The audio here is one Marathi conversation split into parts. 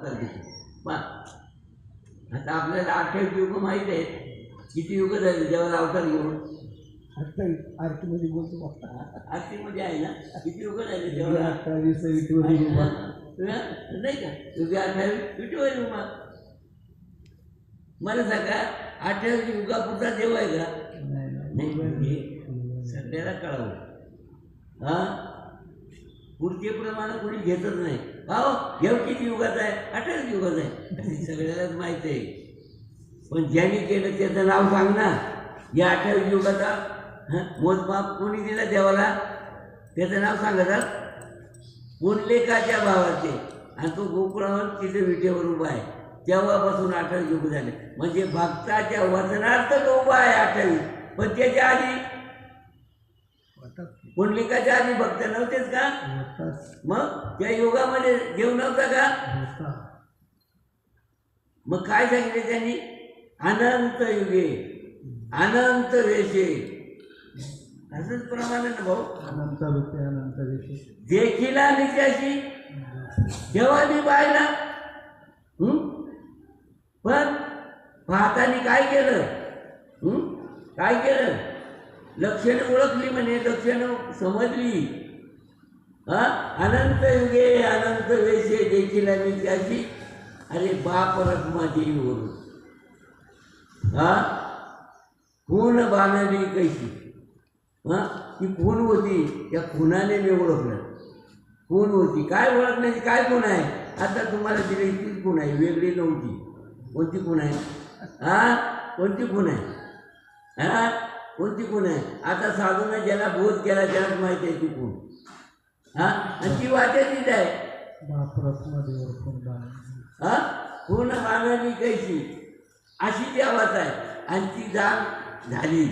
अवतार घेतले. पण आता आपल्याला 28 युग माहीत आहेत. किती युग झाले देवाला अवतार घेऊन? आरतीमध्ये बोलतो आरतीमध्ये आहे ना, किती युग झाले देवाला? 28 नाही का युगे 28 विठोबाई उमा. मला सांगा 28 युगापुरता देव आहे का? नाही. सध्याला कळावं हा पुढचेप्रमाणे कोणी घेतच नाही. हो घेऊ किती युगात आहे? 28 युगात आहे. सगळ्यालाच माहीत आहे. पण ज्यांनी केलं त्याचं नाव सांग ना. या 28 युगाचा मोजमाप कोणी दिला देवाला? त्याचं नाव सांगतात. पुंडलिकाच्या भावाचे. आणि तो गोकुळावर तिथे विटेवर उभा आहे. तेव्हापासून 28 युग झाले. म्हणजे भक्ताच्या वचनार्थ तो उभा आहे 28. पण त्याच्या आधी पुंडलिकाच्या आधी भक्त नव्हतेच का? मग त्या युगामध्ये देव नव्हता का? मग काय सांगितले त्यांनी? अनंत युगे अनंत वेशे. असंच प्रमाणे ना भाऊ. अनंत रूपे अनंत वेशे देखीला नित्याशी देवानी पाहिला. पण पाहतानी काय केलं? काय केलं? लक्षणं ओळखली म्हणे, लक्षणं समजली. अनंत युगे अनंत वेशे देखील आणि त्याची. अरे बाप रखमा देवीवरून खून बांधली कैसी. ती खून होती. त्या खुनाने मी ओळखलं. खून होती. काय ओळखण्याची काय खून आहे? आता तुम्हाला दिली तीच खून आहे, वेगळी नव्हती. कोणती खून आहे? कोणती खून आहे? कोणती खून आहे? आता साधूने ज्याला बोध केला त्यालाच माहिती आहे ती खून. आणि ती वाचायचीच आहे. खून बांधली कैसी अशी ती आवाज आहे. आणि ती जाण झाली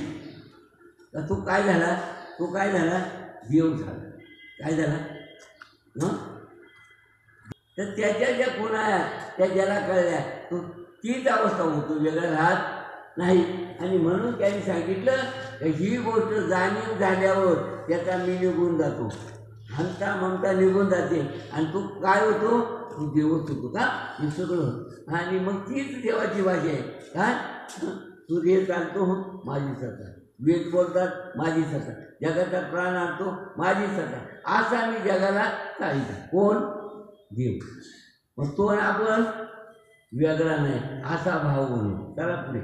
तर तो काय झाला? तो काय झाला? देव झाला. काय झाला? तर त्याच्या ज्या खुणा आहेत त्या ज्याला कळल्या तो तीच अवस्था होतो, वेगळा राहत नाही. आणि म्हणून त्यांनी सांगितलं की ही गोष्ट जाणीव झाल्यावर त्याचा मी निघून जातो. हंता ममता निघून जाते. आणि तो काय होतो? तो देवच होतो का? हे सगळं. आणि मग तीच देवाची भाषा आहे. काय? सूर्य चालतो माझी सत्ता, वेद बोलतात माझी सत्ता, जगाचा प्राण आणतो माझी सत्ता. असा मी जगाला सांगितलं. कोण? देव. मग तो आपण वेगळा नाही असा भाव म्हणून. चला पुढे.